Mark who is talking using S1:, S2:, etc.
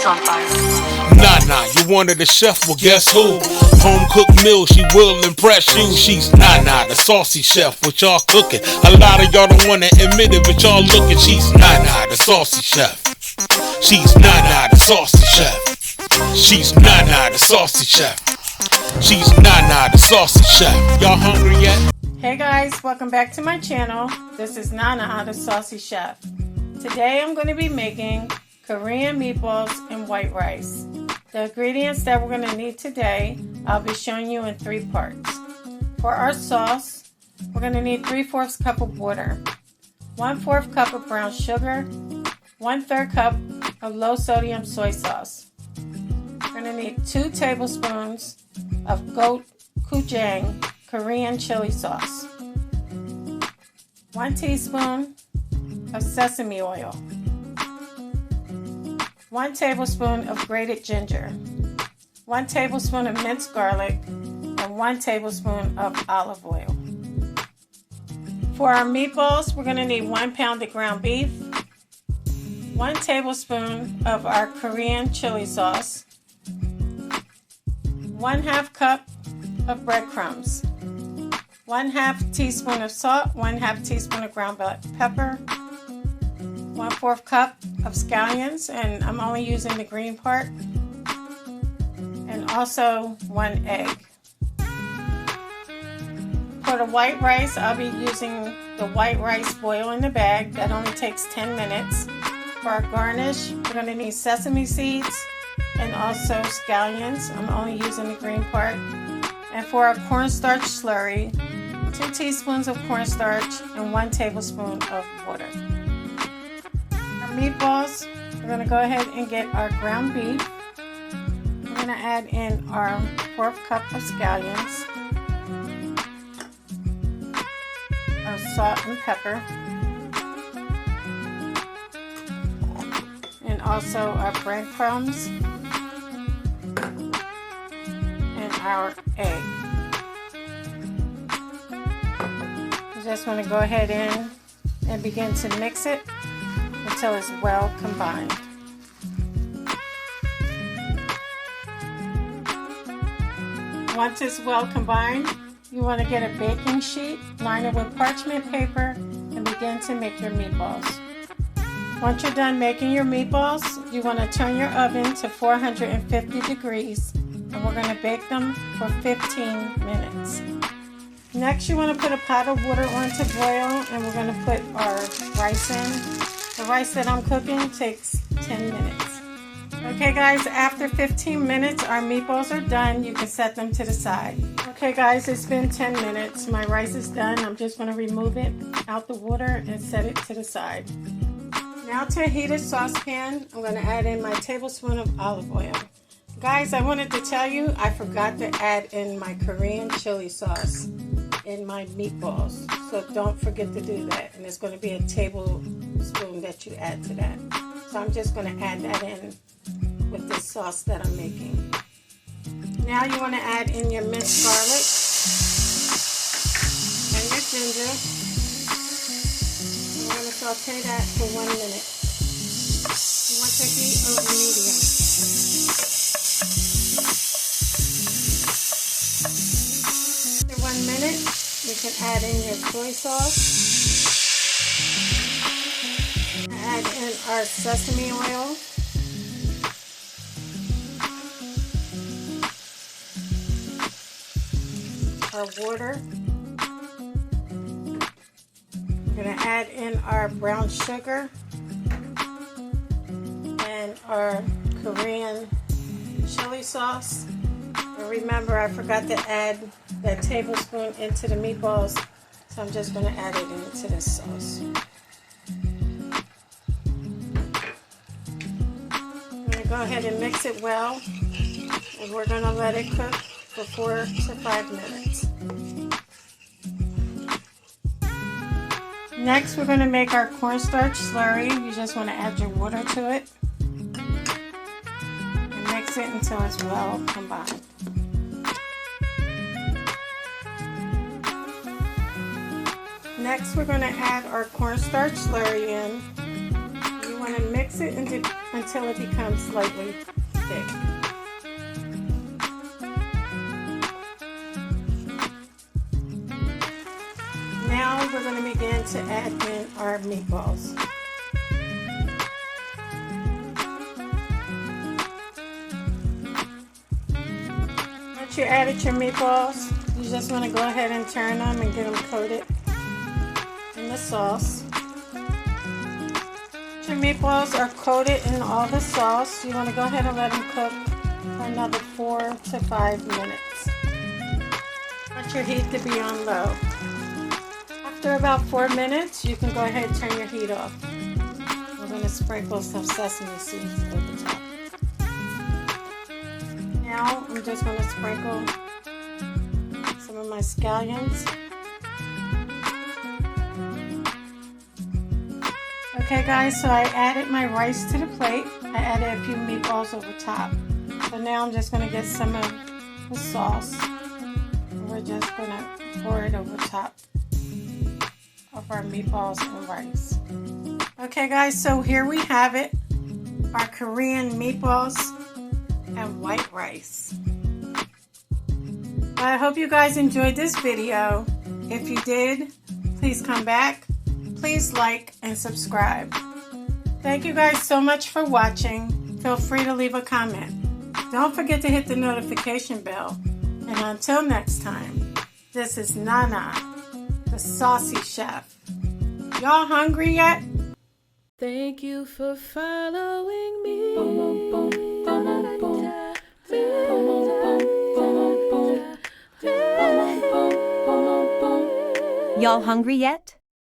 S1: on fire.
S2: Nana, you wanted a chef, well guess who? Home cooked meal, she will impress you. She's Nana, the saucy chef, what y'all cooking. A lot of y'all don't wanna admit it, but y'all looking. She's Nana, the saucy chef. She's Nana, the saucy chef. She's Nana, the saucy chef. She's Nana, the saucy chef. Y'all hungry yet?
S3: Hey guys, welcome back to my channel. This is Nana, the Saucy Chef. Today I'm going to be making Korean meatballs and white rice. The ingredients that we're going to need today, I'll be showing you in 3 parts. For our sauce, we're going to need 3/4 cup of water, 1/4 cup of brown sugar, 1/3 cup of low sodium soy sauce. We're going to need 2 tablespoons of Gochujang Korean chili sauce, 1 teaspoon of sesame oil, 1 tablespoon of grated ginger, 1 tablespoon of minced garlic, and 1 tablespoon of olive oil. For our meatballs, we're going to need 1 pound of ground beef, 1 tablespoon of our Korean chili sauce, 1/2 cup of breadcrumbs, 1/2 teaspoon of salt, 1/2 teaspoon of ground black pepper, 1/4 cup of scallions, and I'm only using the green part, and also 1 egg. For the white rice, I'll be using the white rice boil in the bag. That only takes 10 minutes. For our garnish, we're going to need sesame seeds and also scallions. I'm only using the green part. And for our cornstarch slurry, 2 teaspoons of cornstarch and 1 tablespoon of water. Our meatballs, we're going to go ahead and get our ground beef. We're going to add in our 1/4 cup of scallions, our salt and pepper, and also our breadcrumbs and our egg. Just want to go ahead in and begin to mix it until it's well combined. Once it's well combined, you want to get a baking sheet, line it with parchment paper, and begin to make your meatballs. Once you're done making your meatballs, you want to turn your oven to 450 degrees, and we're going to bake them for 15 minutes. Next, you want to put a pot of water on to boil, and we're going to put our rice in. The rice that I'm cooking takes 10 minutes. Okay guys, after 15 minutes, our meatballs are done. You can set them to the side. Okay guys, it's been 10 minutes. My rice is done. I'm just going to remove it out the water and set it to the side. Now to a heated saucepan, I'm going to add in my tablespoon of olive oil. Guys, I wanted to tell you, I forgot to add in my Korean chili sauce in my meatballs, so don't forget to do that, and it's going to be a tablespoon that you add to that. So I'm just going to add that in with this sauce that I'm making. Now you want to add in your minced garlic and your ginger. I'm going to saute that for 1 minute. You want the heat over medium. After 1 minute, you can add in your soy sauce. Add in our sesame oil. Our water. We're going to add in our brown sugar and our Korean chili sauce. And remember, I forgot to add that tablespoon into the meatballs, so I'm just going to add it into this sauce. I'm going to go ahead and mix it well, and we're going to let it cook for 4 to 5 minutes. Next, we're going to make our cornstarch slurry. You just want to add your water to it and mix it until it's well combined. Next, we're going to add our cornstarch slurry in. You want and mix it until it becomes slightly thick. Now we're going to begin to add in our meatballs. Once you added your meatballs, you just want to go ahead and turn them and get them coated in the sauce. Once your meatballs are coated in all the sauce, you want to go ahead and let them cook for another 4 to 5 minutes. Want your heat to be on low. After about 4 minutes, you can go ahead and turn your heat off. We're going to sprinkle some sesame seeds over top. Now I'm just going to sprinkle some of my scallions. Okay guys, so I added my rice to the plate. I added a few meatballs over top. So now I'm just going to get some of the sauce. And we're just going to pour it over top of our meatballs and rice. Okay guys, so here we have it. Our Korean meatballs and white rice. I hope you guys enjoyed this video. If you did, please come back. Please like and subscribe. Thank you guys so much for watching. Feel free to leave a comment. Don't forget to hit the notification bell. And until next time, this is Nana, the Saucy Chef. Y'all hungry yet?
S1: Thank you for following me.
S4: Y'all hungry yet?